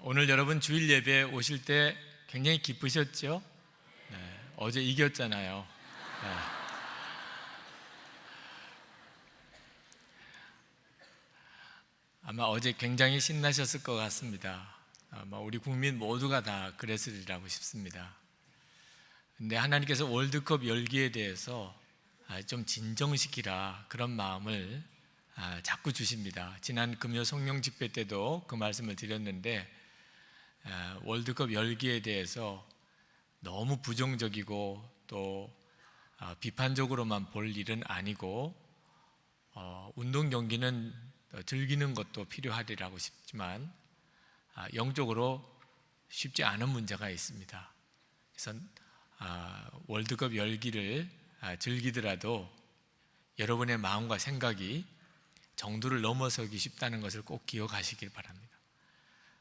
오늘 여러분 주일 예배에 오실 때 굉장히 기쁘셨죠? 네, 어제 이겼잖아요. 네. 아마 어제 굉장히 신나셨을 것 같습니다. 아마 우리 국민 모두가 다 그랬으리라고 싶습니다. 근데 하나님께서 월드컵 열기에 대해서 좀 진정시키라 그런 마음을 자꾸 주십니다. 지난 금요 성령 집회 때도 그 말씀을 드렸는데 월드컵 열기에 대해서 너무 부정적이고 또 비판적으로만 볼 일은 아니고 운동 경기는 즐기는 것도 필요하리라고 싶지만 영적으로 쉽지 않은 문제가 있습니다. 그래서 월드컵 열기를 즐기더라도 여러분의 마음과 생각이 정도를 넘어서기 쉽다는 것을 꼭 기억하시길 바랍니다.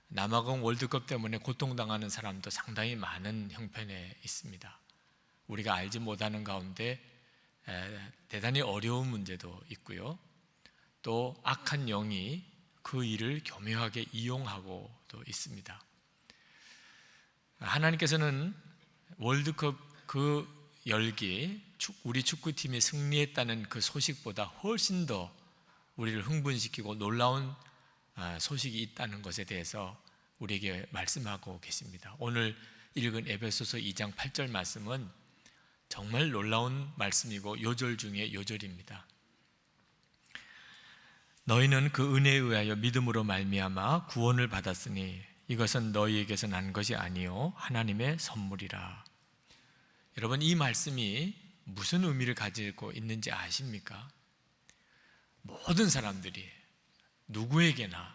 남아공 월드컵 때문에 고통당하는 사람도 상당히 많은 형편에 있습니다. 우리가 알지 못하는 가운데 대단히 어려운 문제도 있고요. 또 악한 영이 그 일을 교묘하게 이용하고도 있습니다. 하나님께서는 월드컵 그 열기, 우리 축구팀이 승리했다는 그 소식보다 훨씬 더 우리를 흥분시키고 놀라운 소식이 있다는 것에 대해서 우리에게 말씀하고 계십니다. 오늘 읽은 에베소서 2장 8절 말씀은 정말 놀라운 말씀이고 요절 중에 요절입니다. 너희는 그 은혜에 의하여 믿음으로 말미암아 구원을 받았으니 이것은 너희에게서 난 것이 아니요 하나님의 선물이라. 여러분, 이 말씀이 무슨 의미를 가지고 있는지 아십니까? 모든 사람들이 누구에게나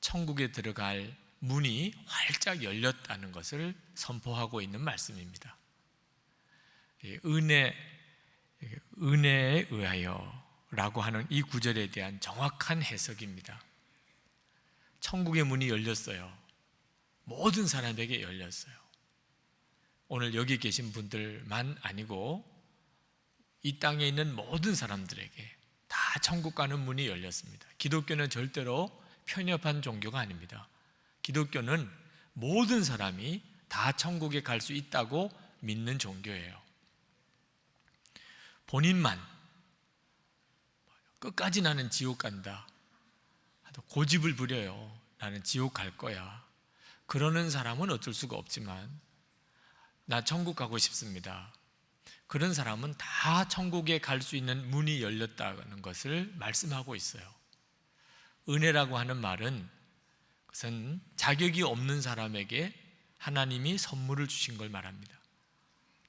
천국에 들어갈 문이 활짝 열렸다는 것을 선포하고 있는 말씀입니다. 은혜에 의하여 라고 하는 이 구절에 대한 정확한 해석입니다. 천국의 문이 열렸어요. 모든 사람에게 열렸어요. 오늘 여기 계신 분들만 아니고 이 땅에 있는 모든 사람들에게 다 천국 가는 문이 열렸습니다. 기독교는 절대로 편협한 종교가 아닙니다. 기독교는 모든 사람이 다 천국에 갈 수 있다고 믿는 종교예요. 본인만 끝까지 나는 지옥 간다, 고집을 부려요. 나는 지옥 갈 거야. 그러는 사람은 어쩔 수가 없지만 나 천국 가고 싶습니다. 그런 사람은 다 천국에 갈 수 있는 문이 열렸다는 것을 말씀하고 있어요. 은혜라고 하는 말은 그것은 자격이 없는 사람에게 하나님이 선물을 주신 걸 말합니다.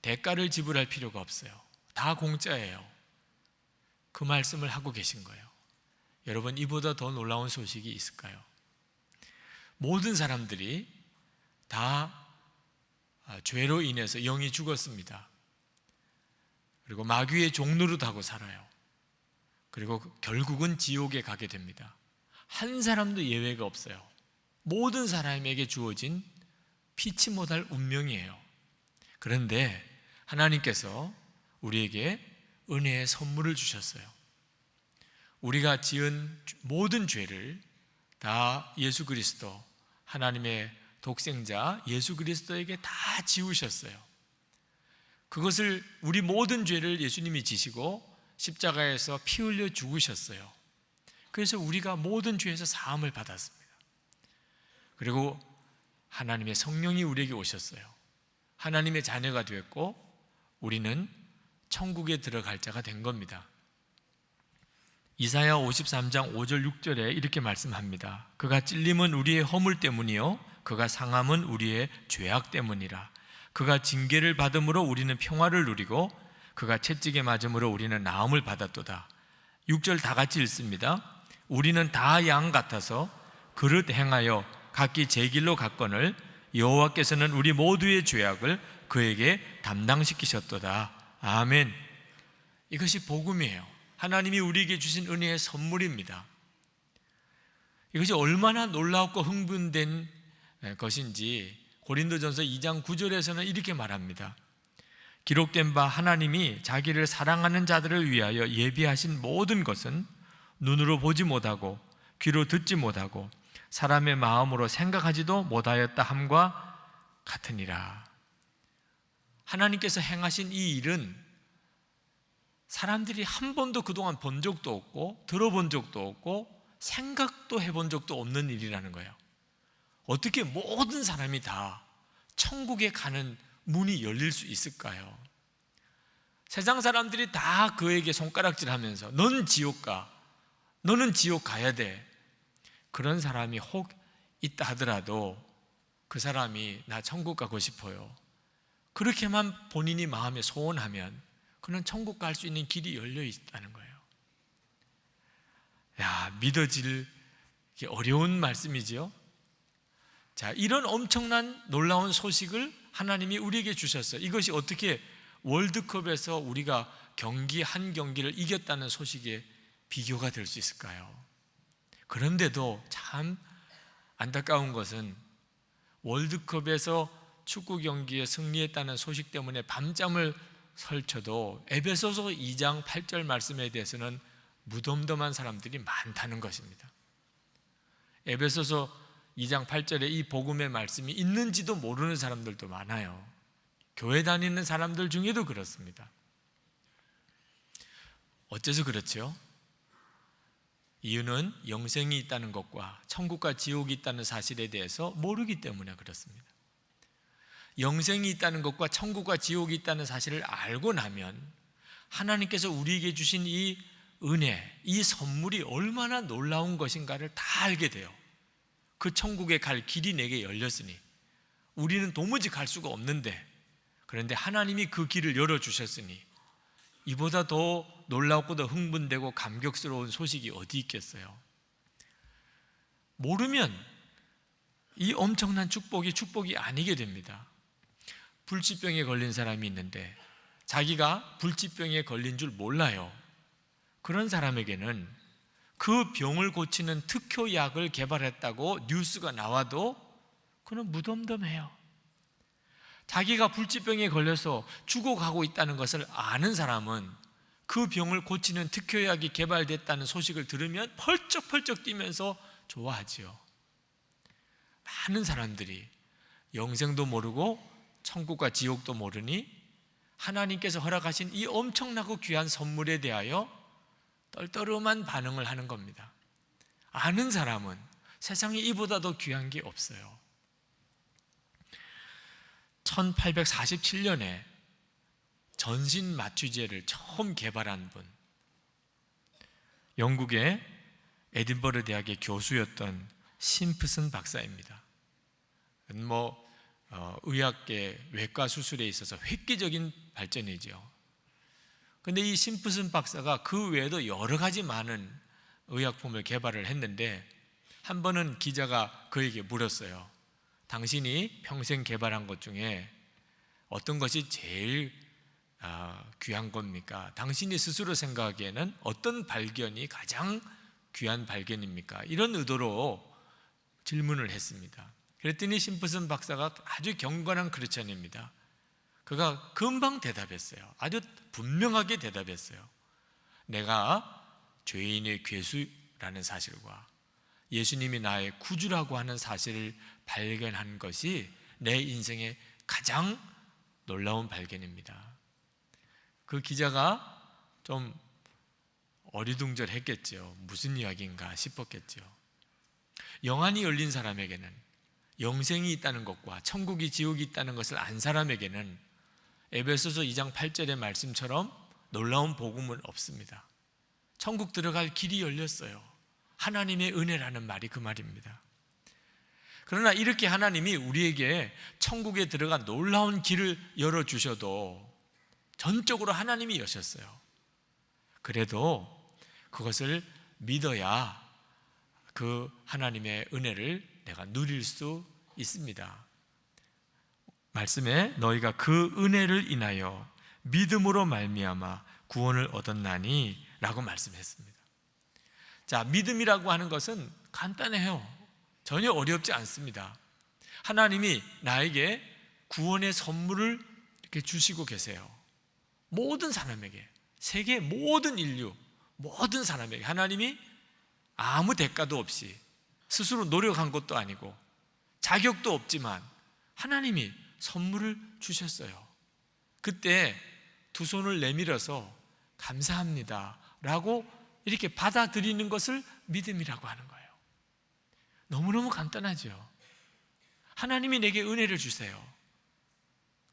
대가를 지불할 필요가 없어요. 다 공짜예요. 그 말씀을 하고 계신 거예요. 여러분, 이보다 더 놀라운 소식이 있을까요? 모든 사람들이 다 죄로 인해서 영이 죽었습니다. 그리고 마귀의 종노릇하고 살아요. 그리고 결국은 지옥에 가게 됩니다. 한 사람도 예외가 없어요. 모든 사람에게 주어진 피치 못할 운명이에요. 그런데 하나님께서 우리에게 은혜의 선물을 주셨어요. 우리가 지은 모든 죄를 다 예수 그리스도, 하나님의 독생자 예수 그리스도에게 다 지우셨어요. 그것을, 우리 모든 죄를 예수님이 지시고 십자가에서 피 흘려 죽으셨어요. 그래서 우리가 모든 죄에서 사함을 받았습니다. 그리고 하나님의 성령이 우리에게 오셨어요. 하나님의 자녀가 되었고 우리는 천국에 들어갈 자가 된 겁니다. 이사야 53장 5절 6절에 이렇게 말씀합니다. 그가 찔림은 우리의 허물 때문이요 그가 상함은 우리의 죄악 때문이라. 그가 징계를 받음으로 우리는 평화를 누리고 그가 채찍에 맞음으로 우리는 나음을 받았도다. 6절 다 같이 읽습니다. 우리는 다 양 같아서 그릇 행하여 각기 제 길로 갔거늘 여호와께서는 우리 모두의 죄악을 그에게 담당시키셨도다. 아멘. 이것이 복음이에요. 하나님이 우리에게 주신 은혜의 선물입니다. 이것이 얼마나 놀랍고 흥분된 것인지 고린도전서 2장 9절에서는 이렇게 말합니다. 기록된 바 하나님이 자기를 사랑하는 자들을 위하여 예비하신 모든 것은 눈으로 보지 못하고 귀로 듣지 못하고 사람의 마음으로 생각하지도 못하였다 함과 같으니라. 하나님께서 행하신 이 일은 사람들이 한 번도 그동안 본 적도 없고 들어본 적도 없고 생각도 해본 적도 없는 일이라는 거예요. 어떻게 모든 사람이 다 천국에 가는 문이 열릴 수 있을까요? 세상 사람들이 다 그에게 손가락질하면서 넌 지옥 가, 너는 지옥 가야 돼. 그런 사람이 혹 있다 하더라도 그 사람이 나 천국 가고 싶어요, 그렇게만 본인이 마음에 소원하면 그는 천국 갈 수 있는 길이 열려 있다는 거예요. 믿어질 어려운 말씀이지요. 자, 이런 엄청난 놀라운 소식을 하나님이 우리에게 주셨어요. 이것이 어떻게 월드컵에서 우리가 한 경기를 이겼다는 소식에 비교가 될 수 있을까요? 그런데도 참 안타까운 것은 월드컵에서 축구 경기에 승리했다는 소식 때문에 밤잠을 설쳐도 에베소서 2장 8절 말씀에 대해서는 무덤덤한 사람들이 많다는 것입니다. 에베소서 2장 8절에 이 복음의 말씀이 있는지도 모르는 사람들도 많아요. 교회 다니는 사람들 중에도 그렇습니다. 어째서 그렇죠? 이유는 영생이 있다는 것과 천국과 지옥이 있다는 사실에 대해서 모르기 때문에 그렇습니다. 영생이 있다는 것과 천국과 지옥이 있다는 사실을 알고 나면 하나님께서 우리에게 주신 이 은혜, 이 선물이 얼마나 놀라운 것인가를 다 알게 돼요. 그 천국에 갈 길이 내게 열렸으니 우리는 도무지 갈 수가 없는데, 그런데 하나님이 그 길을 열어주셨으니 이보다 더 놀랍고 더 흥분되고 감격스러운 소식이 어디 있겠어요? 모르면 이 엄청난 축복이 아니게 됩니다. 불치병에 걸린 사람이 있는데 자기가 불치병에 걸린 줄 몰라요. 그런 사람에게는 그 병을 고치는 특효약을 개발했다고 뉴스가 나와도 그는 무덤덤해요. 자기가 불치병에 걸려서 죽어가고 있다는 것을 아는 사람은 그 병을 고치는 특효약이 개발됐다는 소식을 들으면 펄쩍펄쩍 뛰면서 좋아하지요. 많은 사람들이 영생도 모르고 천국과 지옥도 모르니 하나님께서 허락하신 이 엄청나고 귀한 선물에 대하여 떨떠름한 반응을 하는 겁니다. 아는 사람은 세상에 이보다 더 귀한 게 없어요. 1847년에 전신 마취제를 처음 개발한 분, 영국의 에딘버러 대학의 교수였던 심프슨 박사입니다. 의학계 외과 수술에 있어서 획기적인 발전이죠. 그런데 이 심프슨 박사가 그 외에도 여러 가지 많은 의약품을 개발을 했는데, 한 번은 기자가 그에게 물었어요. 당신이 평생 개발한 것 중에 어떤 것이 제일 귀한 겁니까? 당신이 스스로 생각하기에는 어떤 발견이 가장 귀한 발견입니까? 이런 의도로 질문을 했습니다. 그랬더니 심프슨 박사가 아주 경건한 크리스천입니다. 그가 금방 대답했어요. 아주 분명하게 대답했어요. 내가 죄인의 괴수라는 사실과 예수님이 나의 구주라고 하는 사실을 발견한 것이 내 인생의 가장 놀라운 발견입니다. 그 기자가 좀 어리둥절했겠죠. 무슨 이야기인가 싶었겠죠. 영안이 열린 사람에게는, 영생이 있다는 것과 천국이 지옥이 있다는 것을 안 사람에게는 에베소서 2장 8절의 말씀처럼 놀라운 복음은 없습니다. 천국 들어갈 길이 열렸어요. 하나님의 은혜라는 말이 그 말입니다. 그러나 이렇게 하나님이 우리에게 천국에 들어간 놀라운 길을 열어주셔도 전적으로 하나님이 여셨어요. 그래도 그것을 믿어야 그 하나님의 은혜를 내가 누릴 수 있습니다. 말씀에 너희가 그 은혜를 인하여 믿음으로 말미암아 구원을 얻었나니 라고 말씀했습니다. 자, 믿음이라고 하는 것은 간단해요. 전혀 어렵지 않습니다. 하나님이 나에게 구원의 선물을 이렇게 주시고 계세요. 모든 사람에게, 세계 모든 인류, 모든 사람에게 하나님이 아무 대가도 없이 스스로 노력한 것도 아니고 자격도 없지만 하나님이 선물을 주셨어요. 그때 두 손을 내밀어서 감사합니다 라고 이렇게 받아들이는 것을 믿음이라고 하는 거예요. 너무너무 간단하죠. 하나님이 내게 은혜를 주세요.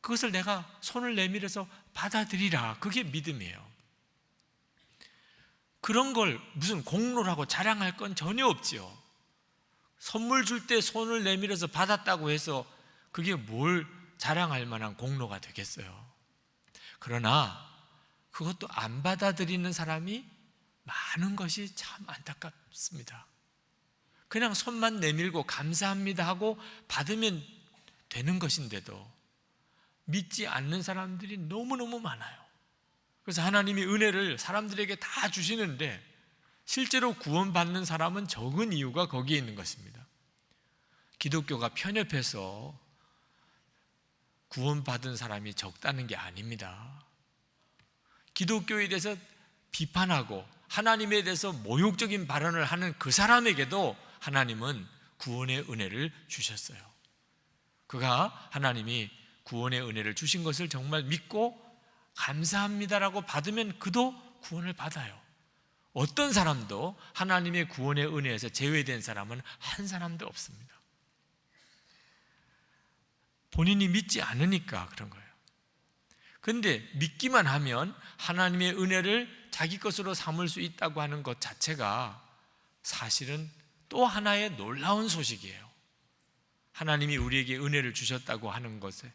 그것을 내가 손을 내밀어서 받아들이라. 그게 믿음이에요. 그런 걸 무슨 공로라고 자랑할 건 전혀 없지요. 선물 줄 때 손을 내밀어서 받았다고 해서 그게 뭘 자랑할 만한 공로가 되겠어요. 그러나 그것도 안 받아들이는 사람이 많은 것이 참 안타깝습니다. 그냥 손만 내밀고 감사합니다 하고 받으면 되는 것인데도 믿지 않는 사람들이 너무너무 많아요. 그래서 하나님이 은혜를 사람들에게 다 주시는데 실제로 구원받는 사람은 적은 이유가 거기에 있는 것입니다. 기독교가 편협해서 구원받은 사람이 적다는 게 아닙니다. 기독교에 대해서 비판하고 하나님에 대해서 모욕적인 발언을 하는 그 사람에게도 하나님은 구원의 은혜를 주셨어요. 그가 하나님이 구원의 은혜를 주신 것을 정말 믿고 감사합니다라고 받으면 그도 구원을 받아요. 어떤 사람도 하나님의 구원의 은혜에서 제외된 사람은 한 사람도 없습니다. 본인이 믿지 않으니까 그런 거예요. 그런데 믿기만 하면 하나님의 은혜를 자기 것으로 삼을 수 있다고 하는 것 자체가 사실은 또 하나의 놀라운 소식이에요. 하나님이 우리에게 은혜를 주셨다고 하는 것에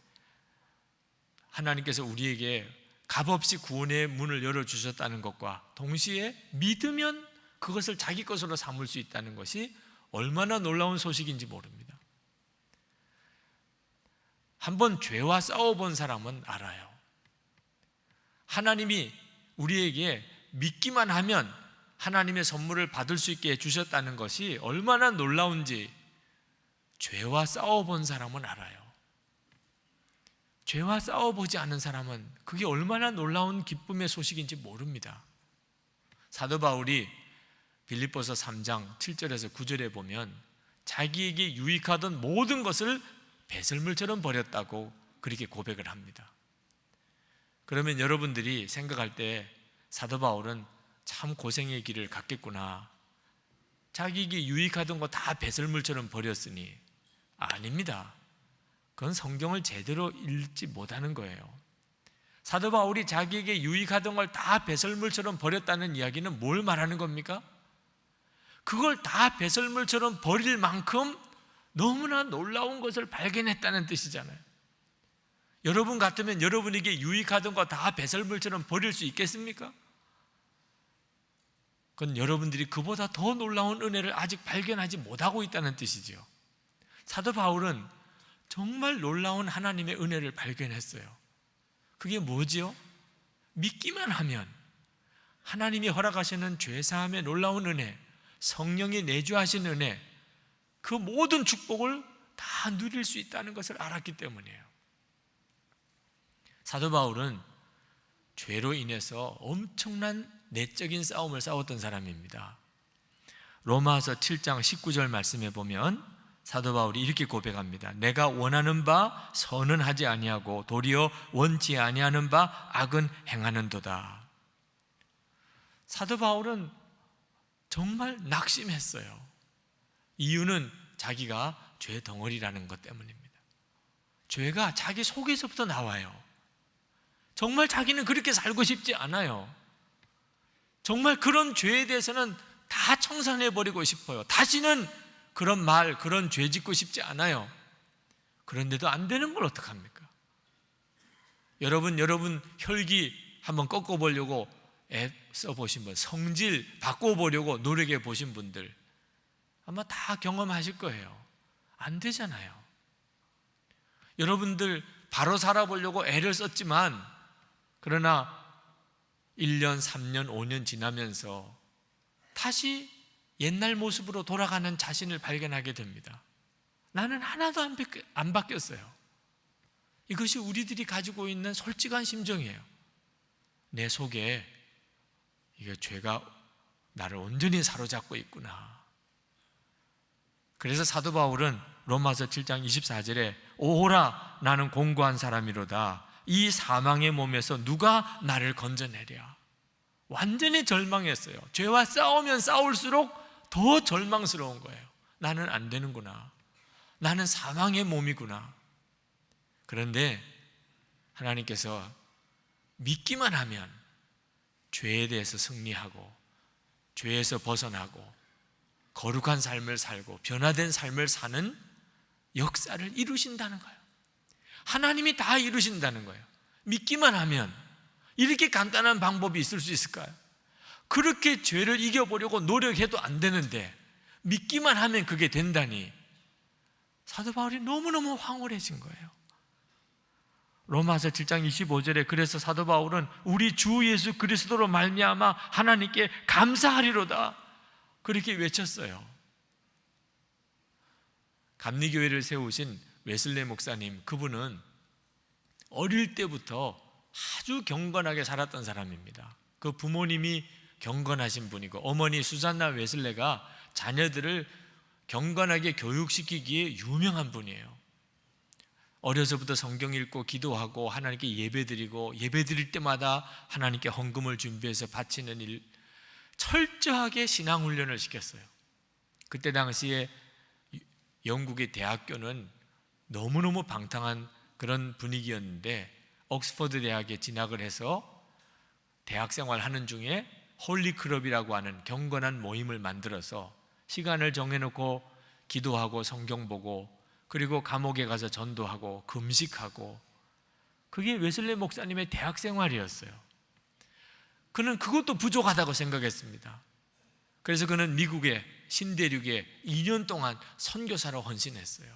하나님께서 우리에게 값없이 구원의 문을 열어주셨다는 것과 동시에 믿으면 그것을 자기 것으로 삼을 수 있다는 것이 얼마나 놀라운 소식인지 모릅니다. 한번 죄와 싸워본 사람은 알아요. 하나님이 우리에게 믿기만 하면 하나님의 선물을 받을 수 있게 해주셨다는 것이 얼마나 놀라운지 죄와 싸워본 사람은 알아요. 죄와 싸워보지 않은 사람은 그게 얼마나 놀라운 기쁨의 소식인지 모릅니다. 사도 바울이 빌립보서 3장 7절에서 9절에 보면 자기에게 유익하던 모든 것을 배설물처럼 버렸다고 그렇게 고백을 합니다. 그러면 여러분들이 생각할 때 사도 바울은 참 고생의 길을 갔겠구나, 자기에게 유익하던 거 다 배설물처럼 버렸으니, 아닙니다. 그건 성경을 제대로 읽지 못하는 거예요. 사도 바울이 자기에게 유익하던 걸 다 배설물처럼 버렸다는 이야기는 뭘 말하는 겁니까? 그걸 다 배설물처럼 버릴 만큼 너무나 놀라운 것을 발견했다는 뜻이잖아요. 여러분 같으면 여러분에게 유익하던 거 다 배설물처럼 버릴 수 있겠습니까? 그건 여러분들이 그보다 더 놀라운 은혜를 아직 발견하지 못하고 있다는 뜻이죠. 사도 바울은 정말 놀라운 하나님의 은혜를 발견했어요. 그게 뭐지요? 믿기만 하면 하나님이 허락하시는 죄사함의 놀라운 은혜, 성령이 내주하신 은혜, 그 모든 축복을 다 누릴 수 있다는 것을 알았기 때문이에요. 사도 바울은 죄로 인해서 엄청난 내적인 싸움을 싸웠던 사람입니다. 로마서 7장 19절 말씀에 보면 사도 바울이 이렇게 고백합니다. 내가 원하는 바 선은 하지 아니하고 도리어 원치 아니하는 바 악은 행하는도다. 사도 바울은 정말 낙심했어요. 이유는 자기가 죄 덩어리라는 것 때문입니다. 죄가 자기 속에서부터 나와요. 정말 자기는 그렇게 살고 싶지 않아요. 정말 그런 죄에 대해서는 다 청산해버리고 싶어요. 다시는 그런 말, 그런 죄 짓고 싶지 않아요. 그런데도 안 되는 걸 어떡합니까? 여러분 혈기 한번 꺾어보려고 애 써보신 분, 성질 바꿔보려고 노력해 보신 분들 아마 다 경험하실 거예요. 안 되잖아요. 여러분들 바로 살아보려고 애를 썼지만 그러나 1년, 3년, 5년 지나면서 다시 옛날 모습으로 돌아가는 자신을 발견하게 됩니다. 나는 하나도 안 바뀌었어요. 이것이 우리들이 가지고 있는 솔직한 심정이에요. 내 속에 이게 죄가 나를 온전히 사로잡고 있구나. 그래서 사도 바울은 로마서 7장 24절에 오호라 나는 공고한 사람이로다. 이 사망의 몸에서 누가 나를 건져내랴. 완전히 절망했어요. 죄와 싸우면 싸울수록 더 절망스러운 거예요. 나는 안 되는구나. 나는 사망의 몸이구나. 그런데 하나님께서 믿기만 하면 죄에 대해서 승리하고 죄에서 벗어나고 거룩한 삶을 살고 변화된 삶을 사는 역사를 이루신다는 거예요. 하나님이 다 이루신다는 거예요. 믿기만 하면. 이렇게 간단한 방법이 있을 수 있을까요? 그렇게 죄를 이겨보려고 노력해도 안 되는데 믿기만 하면 그게 된다니 사도 바울이 너무너무 황홀해진 거예요. 로마서 7장 25절에 그래서 사도 바울은 우리 주 예수 그리스도로 말미암아 하나님께 감사하리로다 그렇게 외쳤어요. 감리교회를 세우신 웨슬레 목사님, 그분은 어릴 때부터 아주 경건하게 살았던 사람입니다. 그 부모님이 경건하신 분이고 어머니 수잔나 웨슬레가 자녀들을 경건하게 교육시키기에 유명한 분이에요. 어려서부터 성경 읽고 기도하고 하나님께 예배드리고 예배드릴 때마다 하나님께 헌금을 준비해서 바치는 일, 철저하게 신앙훈련을 시켰어요. 그때 당시에 영국의 대학교는 너무너무 방탕한 그런 분위기였는데 옥스퍼드 대학에 진학을 해서 대학생활 하는 중에 홀리클럽이라고 하는 경건한 모임을 만들어서 시간을 정해놓고 기도하고 성경 보고 그리고 감옥에 가서 전도하고 금식하고, 그게 웨슬레 목사님의 대학생활이었어요. 그는 그것도 부족하다고 생각했습니다. 그래서 그는 미국의 신대륙에 2년 동안 선교사로 헌신했어요.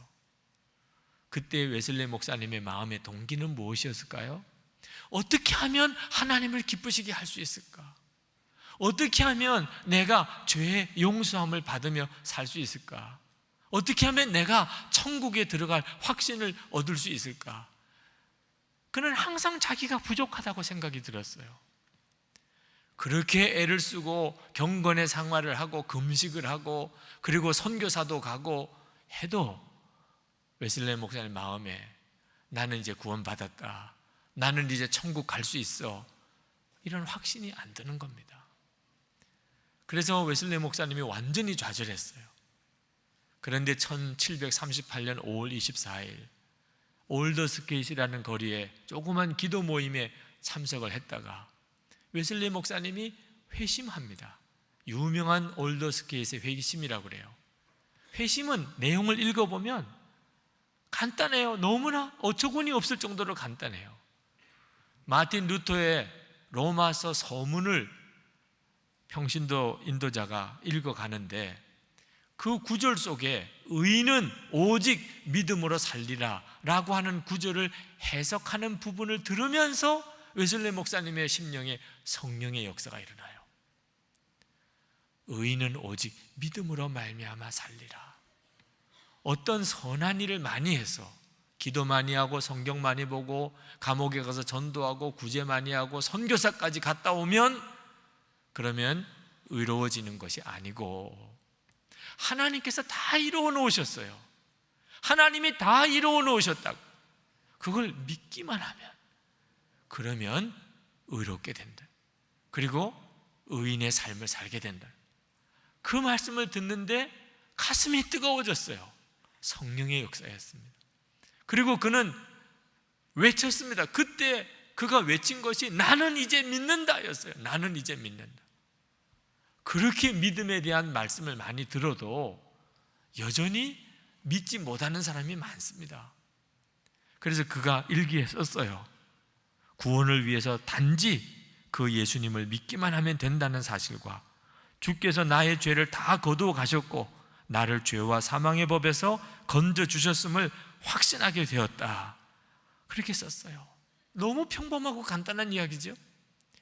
그때 웨슬레 목사님의 마음의 동기는 무엇이었을까요? 어떻게 하면 하나님을 기쁘시게 할 수 있을까? 어떻게 하면 내가 죄의 용서함을 받으며 살 수 있을까? 어떻게 하면 내가 천국에 들어갈 확신을 얻을 수 있을까? 그는 항상 자기가 부족하다고 생각이 들었어요. 그렇게 애를 쓰고 경건의 생활을 하고 금식을 하고 그리고 선교사도 가고 해도 웨슬레 목사님 마음에 나는 이제 구원받았다, 나는 이제 천국 갈 수 있어, 이런 확신이 안 드는 겁니다. 그래서 웨슬레 목사님이 완전히 좌절했어요. 그런데 1738년 5월 24일 올더스케이트라는 거리에 조그만 기도 모임에 참석을 했다가 웨슬레 목사님이 회심합니다. 유명한 올더스케이트의 회심이라고 그래요. 회심은 내용을 읽어보면 간단해요. 너무나 어처구니 없을 정도로 간단해요. 마틴 루터의 로마서 서문을 평신도 인도자가 읽어가는데 그 구절 속에 의인은 오직 믿음으로 살리라 라고 하는 구절을 해석하는 부분을 들으면서 웨슬레 목사님의 심령에 성령의 역사가 일어나요. 의인은 오직 믿음으로 말미암아 살리라. 어떤 선한 일을 많이 해서 기도 많이 하고 성경 많이 보고 감옥에 가서 전도하고 구제 많이 하고 선교사까지 갔다 오면 그러면 의로워지는 것이 아니고 하나님께서 다 이루어 놓으셨어요. 하나님이 다 이루어 놓으셨다고. 그걸 믿기만 하면 그러면 의롭게 된다. 그리고 의인의 삶을 살게 된다. 그 말씀을 듣는데 가슴이 뜨거워졌어요. 성령의 역사였습니다. 그리고 그는 외쳤습니다. 그때 그가 외친 것이 나는 이제 믿는다였어요. 나는 이제 믿는다. 그렇게 믿음에 대한 말씀을 많이 들어도 여전히 믿지 못하는 사람이 많습니다. 그래서 그가 일기에 썼어요. 구원을 위해서 단지 그 예수님을 믿기만 하면 된다는 사실과 주께서 나의 죄를 다 거두어 가셨고 나를 죄와 사망의 법에서 건져주셨음을 확신하게 되었다. 그렇게 썼어요. 너무 평범하고 간단한 이야기죠.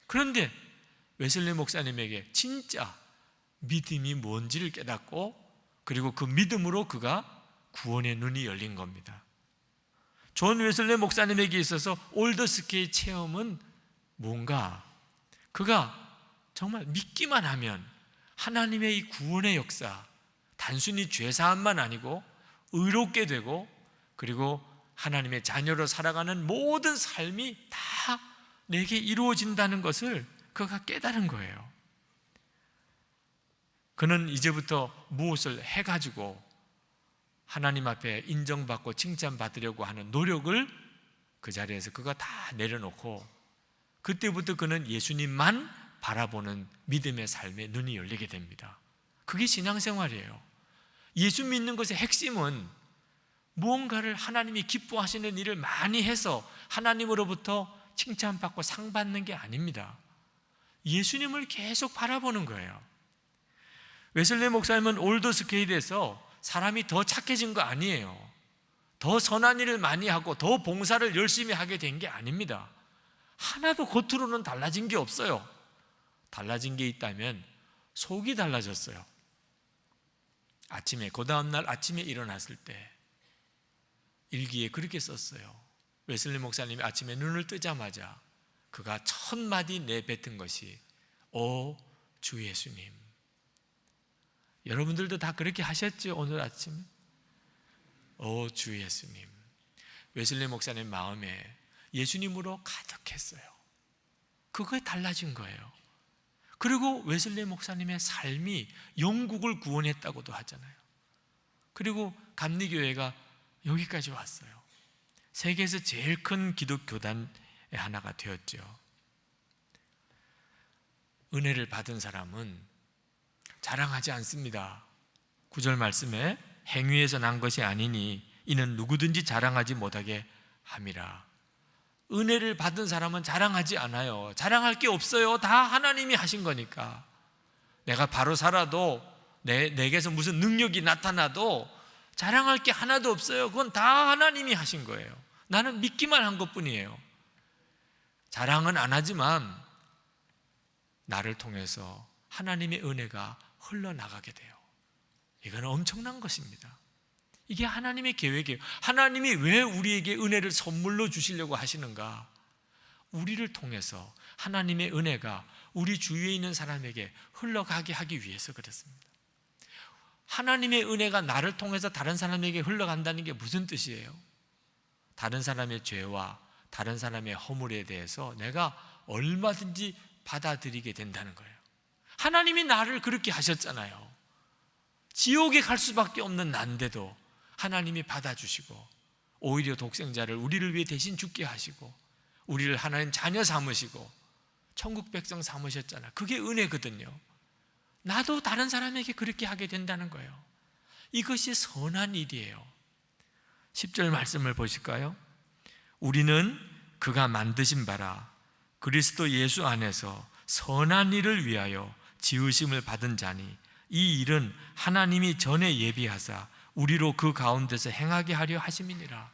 그런데 웨슬레 목사님에게 진짜 믿음이 뭔지를 깨닫고 그리고 그 믿음으로 그가 구원의 눈이 열린 겁니다. 존 웨슬레 목사님에게 있어서 올더스케이 체험은 뭔가, 그가 정말 믿기만 하면 하나님의 이 구원의 역사, 단순히 죄사함만 아니고 의롭게 되고, 그리고 하나님의 자녀로 살아가는 모든 삶이 다 내게 이루어진다는 것을 그가 깨달은 거예요. 그는 이제부터 무엇을 해가지고 하나님 앞에 인정받고 칭찬받으려고 하는 노력을 그 자리에서 그가 다 내려놓고, 그때부터 그는 예수님만 바라보는 믿음의 삶에 눈이 열리게 됩니다. 그게 신앙생활이에요. 예수 믿는 것의 핵심은 무언가를 하나님이 기뻐하시는 일을 많이 해서 하나님으로부터 칭찬받고 상 받는 게 아닙니다. 예수님을 계속 바라보는 거예요. 웨슬리 목사님은 올더스케일에서 사람이 더 착해진 거 아니에요. 더 선한 일을 많이 하고 더 봉사를 열심히 하게 된 게 아닙니다. 하나도 겉으로는 달라진 게 없어요. 달라진 게 있다면 속이 달라졌어요. 아침에, 그 다음날 아침에 일어났을 때 일기에 그렇게 썼어요. 웨슬리 목사님이 아침에 눈을 뜨자마자 그가 첫 마디 내뱉은 것이 오 주 예수님. 여러분들도 다 그렇게 하셨죠? 오늘 아침에 오 주 예수님. 웨슬리 목사님 마음에 예수님으로 가득했어요. 그거에 달라진 거예요. 그리고 웨슬리 목사님의 삶이 영국을 구원했다고도 하잖아요. 그리고 감리교회가 여기까지 왔어요. 세계에서 제일 큰 기독교단의 하나가 되었죠. 은혜를 받은 사람은 자랑하지 않습니다. 9절 말씀에 행위에서 난 것이 아니니 이는 누구든지 자랑하지 못하게 함이라. 은혜를 받은 사람은 자랑하지 않아요. 자랑할 게 없어요. 다 하나님이 하신 거니까. 내가 바로 살아도 내게서 무슨 능력이 나타나도 자랑할 게 하나도 없어요. 그건 다 하나님이 하신 거예요. 나는 믿기만 한 것뿐이에요. 자랑은 안 하지만 나를 통해서 하나님의 은혜가 흘러나가게 돼요. 이건 엄청난 것입니다. 이게 하나님의 계획이에요. 하나님이 왜 우리에게 은혜를 선물로 주시려고 하시는가? 우리를 통해서 하나님의 은혜가 우리 주위에 있는 사람에게 흘러가게 하기 위해서 그렇습니다. 하나님의 은혜가 나를 통해서 다른 사람에게 흘러간다는 게 무슨 뜻이에요? 다른 사람의 죄와 다른 사람의 허물에 대해서 내가 얼마든지 받아들이게 된다는 거예요. 하나님이 나를 그렇게 하셨잖아요. 지옥에 갈 수밖에 없는 난데도 하나님이 받아주시고, 오히려 독생자를 우리를 위해 대신 죽게 하시고, 우리를 하나님 자녀 삼으시고 천국 백성 삼으셨잖아요. 그게 은혜거든요. 나도 다른 사람에게 그렇게 하게 된다는 거예요. 이것이 선한 일이에요. 10절 말씀을 보실까요? 우리는 그가 만드신 바라 그리스도 예수 안에서 선한 일을 위하여 지으심을 받은 자니 이 일은 하나님이 전에 예비하사 우리로 그 가운데서 행하게 하려 하심이니라.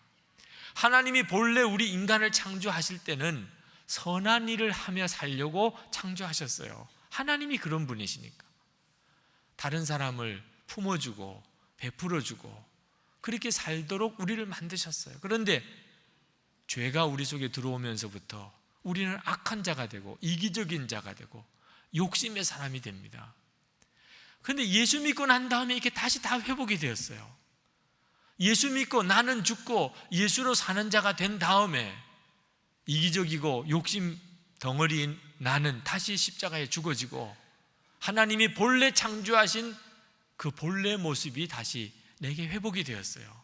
하나님이 본래 우리 인간을 창조하실 때는 선한 일을 하며 살려고 창조하셨어요. 하나님이 그런 분이시니까. 다른 사람을 품어주고 베풀어주고 그렇게 살도록 우리를 만드셨어요. 그런데 죄가 우리 속에 들어오면서부터 우리는 악한 자가 되고 이기적인 자가 되고 욕심의 사람이 됩니다. 그런데 예수 믿고 난 다음에 이게 다시 다 회복이 되었어요. 예수 믿고 나는 죽고 예수로 사는 자가 된 다음에 이기적이고 욕심 덩어리인 나는 다시 십자가에 죽어지고 하나님이 본래 창조하신 그 본래 모습이 다시 내게 회복이 되었어요.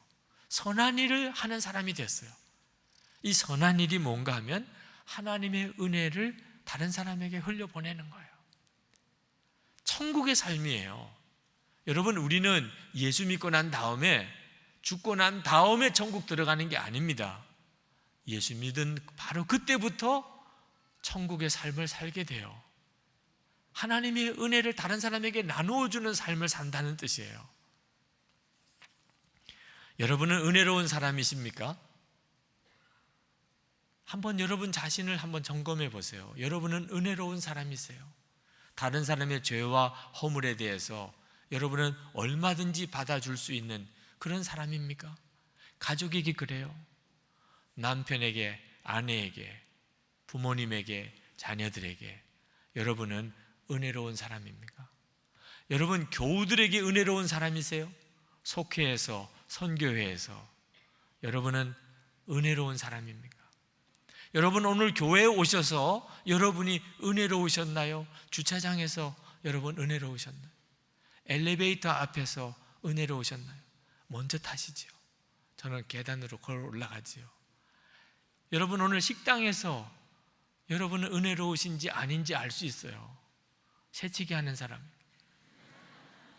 선한 일을 하는 사람이 되었어요. 이 선한 일이 뭔가 하면 하나님의 은혜를 다른 사람에게 흘려보내는 거예요. 천국의 삶이에요. 여러분, 우리는 예수 믿고 난 다음에 죽고 난 다음에 천국 들어가는 게 아닙니다. 예수 믿은 바로 그때부터 천국의 삶을 살게 돼요. 하나님의 은혜를 다른 사람에게 나누어 주는 삶을 산다는 뜻이에요. 여러분은 은혜로운 사람이십니까? 한번 여러분 자신을 한번 점검해 보세요. 여러분은 은혜로운 사람이세요? 다른 사람의 죄와 허물에 대해서 여러분은 얼마든지 받아줄 수 있는 그런 사람입니까? 가족에게 그래요. 남편에게, 아내에게, 부모님에게, 자녀들에게 여러분은 은혜로운 사람입니까? 여러분 교우들에게 은혜로운 사람이세요? 속회에서, 선교회에서 여러분은 은혜로운 사람입니까? 여러분 오늘 교회에 오셔서 여러분이 은혜로우셨나요? 주차장에서 여러분 은혜로우셨나요? 엘리베이터 앞에서 은혜로우셨나요? 먼저 타시지요. 저는 계단으로 걸어 올라가지요. 여러분 오늘 식당에서 여러분은 은혜로우신지 아닌지 알 수 있어요. 새치기 하는 사람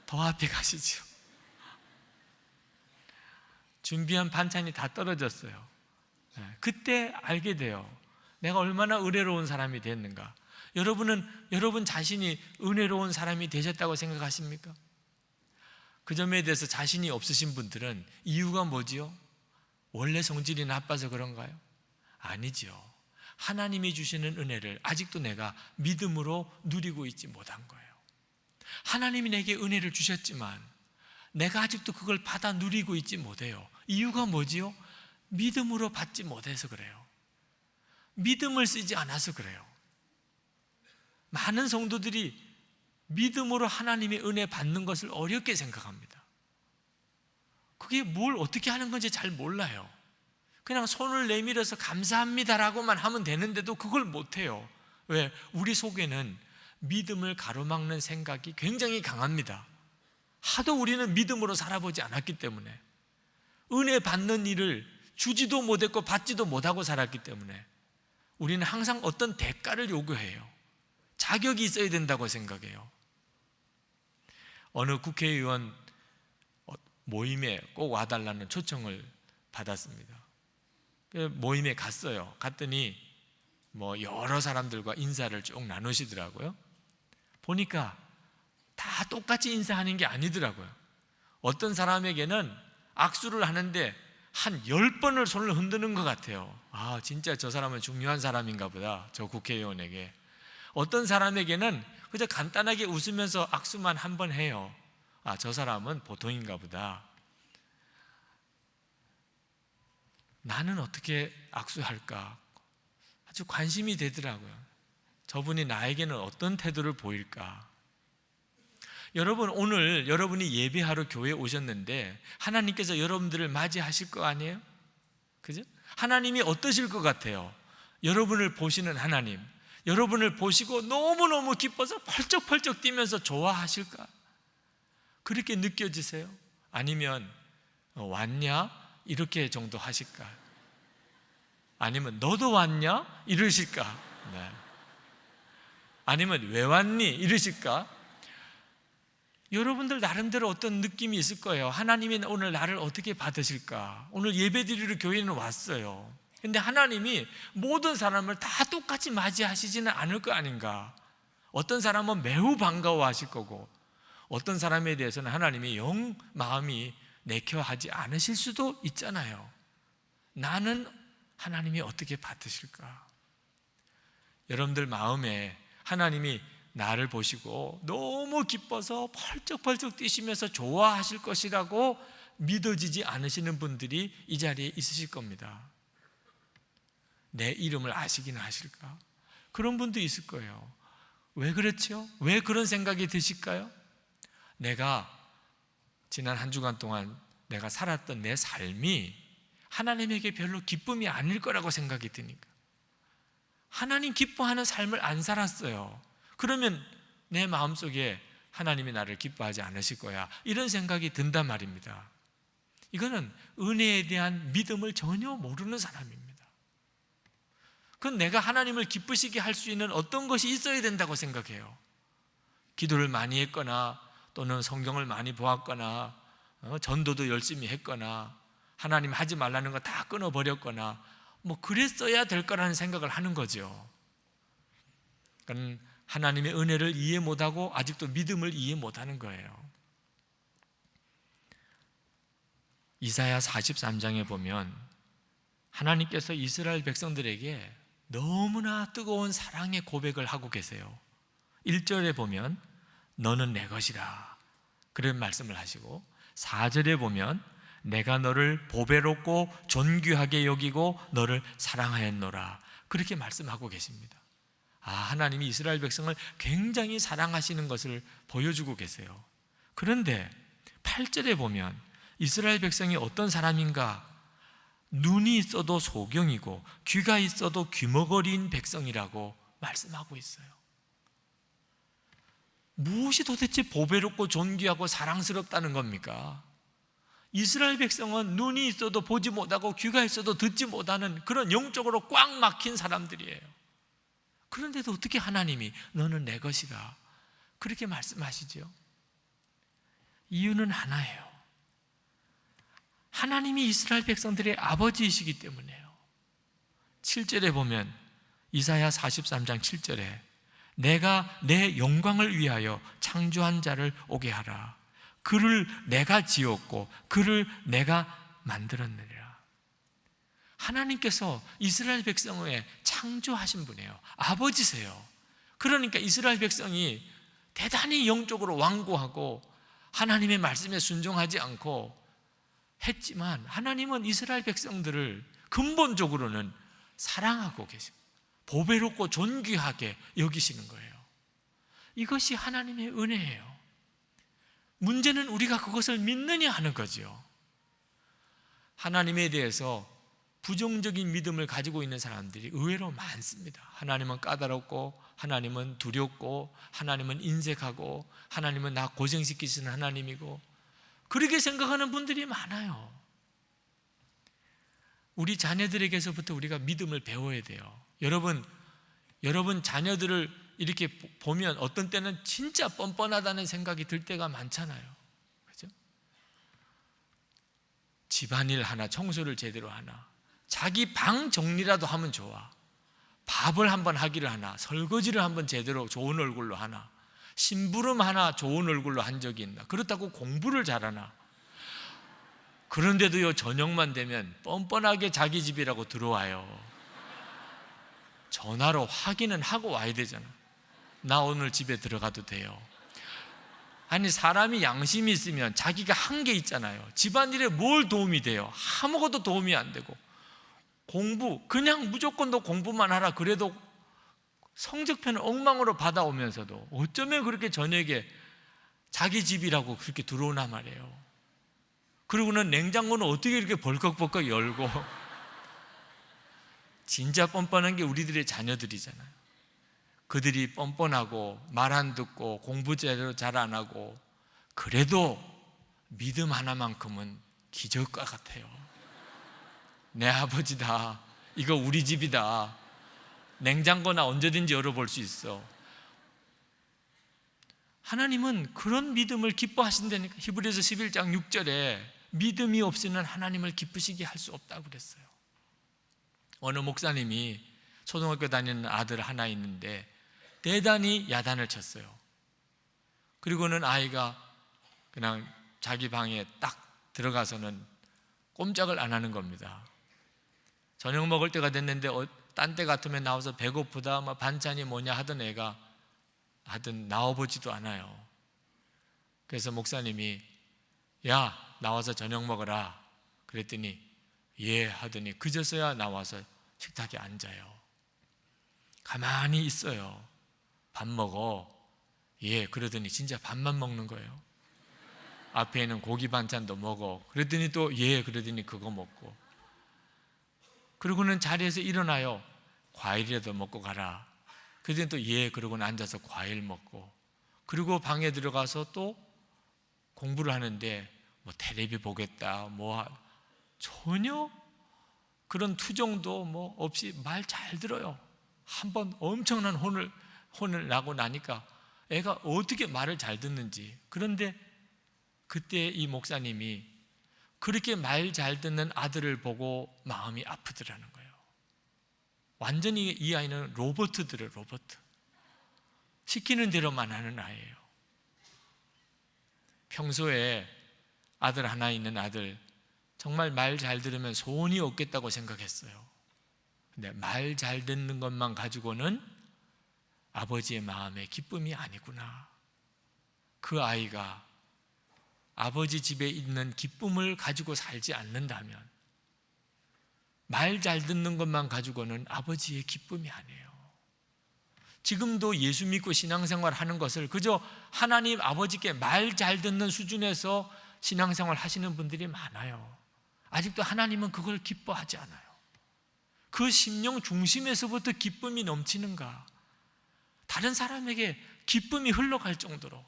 더 앞에 가시지요. 준비한 반찬이 다 떨어졌어요. 그때 알게 돼요. 내가 얼마나 은혜로운 사람이 됐는가. 여러분은 여러분 자신이 은혜로운 사람이 되셨다고 생각하십니까? 그 점에 대해서 자신이 없으신 분들은 이유가 뭐지요? 원래 성질이 나빠서 그런가요? 아니지요. 하나님이 주시는 은혜를 아직도 내가 믿음으로 누리고 있지 못한 거예요. 하나님이 내게 은혜를 주셨지만 내가 아직도 그걸 받아 누리고 있지 못해요. 이유가 뭐지요? 믿음으로 받지 못해서 그래요. 믿음을 쓰지 않아서 그래요. 많은 성도들이 믿음으로 하나님의 은혜 받는 것을 어렵게 생각합니다. 그게 뭘 어떻게 하는 건지 잘 몰라요. 그냥 손을 내밀어서 감사합니다라고만 하면 되는데도 그걸 못해요. 왜? 우리 속에는 믿음을 가로막는 생각이 굉장히 강합니다. 하도 우리는 믿음으로 살아보지 않았기 때문에, 은혜 받는 일을 주지도 못했고 받지도 못하고 살았기 때문에 우리는 항상 어떤 대가를 요구해요. 자격이 있어야 된다고 생각해요. 어느 국회의원 모임에 꼭 와달라는 초청을 받았습니다. 모임에 갔어요. 갔더니 여러 사람들과 인사를 쭉 나누시더라고요. 보니까 다 똑같이 인사하는 게 아니더라고요. 어떤 사람에게는 악수를 하는데 한 10번을 손을 흔드는 것 같아요. 아, 진짜 저 사람은 중요한 사람인가 보다, 저 국회의원에게. 어떤 사람에게는 그저 간단하게 웃으면서 악수만 한 번 해요. 아, 저 사람은 보통인가 보다. 나는 어떻게 악수할까? 아주 관심이 되더라고요. 저분이 나에게는 어떤 태도를 보일까? 여러분, 오늘 여러분이 예배하러 교회에 오셨는데 하나님께서 여러분들을 맞이하실 거 아니에요? 그죠? 하나님이 어떠실 것 같아요? 여러분을 보시는 하나님, 여러분을 보시고 너무너무 기뻐서 펄쩍펄쩍 뛰면서 좋아하실까? 그렇게 느껴지세요? 아니면 왔냐? 이렇게 정도 하실까? 아니면 너도 왔냐? 이러실까? 네. 아니면 왜 왔니? 이러실까? 여러분들 나름대로 어떤 느낌이 있을 거예요. 하나님이 오늘 나를 어떻게 받으실까? 오늘 예배드리러 교회는 왔어요. 근데 하나님이 모든 사람을 다 똑같이 맞이하시지는 않을 거 아닌가? 어떤 사람은 매우 반가워하실 거고, 어떤 사람에 대해서는 하나님이 영 마음이 내켜하지 않으실 수도 있잖아요. 나는 하나님이 어떻게 받으실까? 여러분들 마음에 하나님이 나를 보시고 너무 기뻐서 펄쩍펄쩍 뛰시면서 좋아하실 것이라고 믿어지지 않으시는 분들이 이 자리에 있으실 겁니다. 내 이름을 아시기는 하실까? 그런 분도 있을 거예요. 왜 그렇죠? 왜 그런 생각이 드실까요? 내가 지난 한 주간 동안 내가 살았던 내 삶이 하나님에게 별로 기쁨이 아닐 거라고 생각이 드니까, 하나님 기뻐하는 삶을 안 살았어요. 그러면 내 마음속에 하나님이 나를 기뻐하지 않으실 거야, 이런 생각이 든단 말입니다. 이거는 은혜에 대한 믿음을 전혀 모르는 사람입니다. 그건 내가 하나님을 기쁘시게 할 수 있는 어떤 것이 있어야 된다고 생각해요. 기도를 많이 했거나, 또는 성경을 많이 보았거나, 전도도 열심히 했거나, 하나님 하지 말라는 거 다 끊어버렸거나, 그랬어야 될 거라는 생각을 하는 거죠. 그러니까 하나님의 은혜를 이해 못하고 아직도 믿음을 이해 못하는 거예요. 이사야 43장에 보면 하나님께서 이스라엘 백성들에게 너무나 뜨거운 사랑의 고백을 하고 계세요. 1절에 보면 너는 내 것이라 그런 말씀을 하시고, 4절에 보면 내가 너를 보배롭고 존귀하게 여기고 너를 사랑하였노라, 그렇게 말씀하고 계십니다. 하나님이 이스라엘 백성을 굉장히 사랑하시는 것을 보여주고 계세요. 그런데 8절에 보면 이스라엘 백성이 어떤 사람인가? 눈이 있어도 소경이고 귀가 있어도 귀머거리인 백성이라고 말씀하고 있어요. 무엇이 도대체 보배롭고 존귀하고 사랑스럽다는 겁니까? 이스라엘 백성은 눈이 있어도 보지 못하고 귀가 있어도 듣지 못하는 그런 영적으로 꽉 막힌 사람들이에요. 그런데도 어떻게 하나님이 너는 내 것이다 그렇게 말씀하시죠? 이유는 하나예요. 하나님이 이스라엘 백성들의 아버지이시기 때문에요. 7절에 보면 이사야 43장 7절에 내가 내 영광을 위하여 창조한 자를 오게 하라. 그를 내가 지었고 그를 내가 만들었느니라. 하나님께서 이스라엘 백성을 창조하신 분이에요. 아버지세요. 그러니까 이스라엘 백성이 대단히 영적으로 완고하고 하나님의 말씀에 순종하지 않고 했지만 하나님은 이스라엘 백성들을 근본적으로는 사랑하고 계십니다. 보배롭고 존귀하게 여기시는 거예요. 이것이 하나님의 은혜예요. 문제는 우리가 그것을 믿느냐 하는 거죠. 하나님에 대해서 부정적인 믿음을 가지고 있는 사람들이 의외로 많습니다. 하나님은 까다롭고 하나님은 두렵고 하나님은 인색하고 하나님은 나 고생시키시는 하나님이고 그렇게 생각하는 분들이 많아요. 우리 자녀들에게서부터 우리가 믿음을 배워야 돼요. 여러분 자녀들을 이렇게 보면 어떤 때는 진짜 뻔뻔하다는 생각이 들 때가 많잖아요. 그죠? 집안일 하나, 청소를 제대로 하나, 자기 방 정리라도 하면 좋아. 밥을 한번 하기를 하나, 설거지를 한번 제대로 좋은 얼굴로 하나, 심부름 하나 좋은 얼굴로 한 적이 있나, 그렇다고 공부를 잘하나. 그런데도요, 저녁만 되면 뻔뻔하게 자기 집이라고 들어와요. 전화로 확인은 하고 와야 되잖아. 나 오늘 집에 들어가도 돼요. 아니, 사람이 양심이 있으면 자기가 한 게 있잖아요. 집안일에 뭘 도움이 돼요? 아무것도 도움이 안 되고. 공부, 그냥 무조건 너 공부만 하라 그래도 성적표는 엉망으로 받아오면서도 어쩌면 그렇게 저녁에 자기 집이라고 그렇게 들어오나 말이에요. 그리고는 냉장고는 어떻게 이렇게 벌컥벌컥 열고. 진짜 뻔뻔한 게 우리들의 자녀들이잖아요. 그들이 뻔뻔하고 말 안 듣고 공부 제대로 잘 안 하고 그래도 믿음 하나만큼은 기적과 같아요. 내 아버지다. 이거 우리 집이다. 냉장고나 언제든지 열어볼 수 있어. 하나님은 그런 믿음을 기뻐하신다니까. 히브리서 11장 6절에 믿음이 없이는 하나님을 기쁘시게 할 수 없다고 그랬어요. 어느 목사님이 초등학교 다니는 아들 하나 있는데 대단히 야단을 쳤어요. 그리고는 아이가 그냥 자기 방에 딱 들어가서는 꼼짝을 안 하는 겁니다. 저녁 먹을 때가 됐는데 딴 때 같으면 나와서 배고프다, 반찬이 뭐냐 하던 애가 나와보지도 않아요. 그래서 목사님이 야, 나와서 저녁 먹어라 그랬더니 예 하더니 그제서야 나와서 식탁에 앉아요. 가만히 있어요. 밥 먹어. 예 그러더니 진짜 밥만 먹는 거예요. 앞에 있는 고기 반찬도 먹어. 그랬더니 또 예 그러더니 그거 먹고. 그러고는 자리에서 일어나요. 과일이라도 먹고 가라. 그랬더니 또 예 그러고는 앉아서 과일 먹고. 그리고 방에 들어가서 또 공부를 하는데 텔레비 보겠다 전혀 그런 투정도 없이 말 잘 들어요. 한번 엄청난 혼을 나고 나니까 애가 어떻게 말을 잘 듣는지. 그런데 그때 이 목사님이 그렇게 말 잘 듣는 아들을 보고 마음이 아프더라는 거예요. 완전히 이 아이는 로봇들이에요. 로봇. 시키는 대로만 하는 아이예요. 평소에 아들 하나 있는 아들 정말 말 잘 들으면 소원이 없겠다고 생각했어요. 근데 말 잘 듣는 것만 가지고는 아버지의 마음에 기쁨이 아니구나. 그 아이가 아버지 집에 있는 기쁨을 가지고 살지 않는다면 말 잘 듣는 것만 가지고는 아버지의 기쁨이 아니에요. 지금도 예수 믿고 신앙생활 하는 것을 그저 하나님 아버지께 말 잘 듣는 수준에서 신앙생활 하시는 분들이 많아요. 아직도 하나님은 그걸 기뻐하지 않아요. 그 심령 중심에서부터 기쁨이 넘치는가? 다른 사람에게 기쁨이 흘러갈 정도로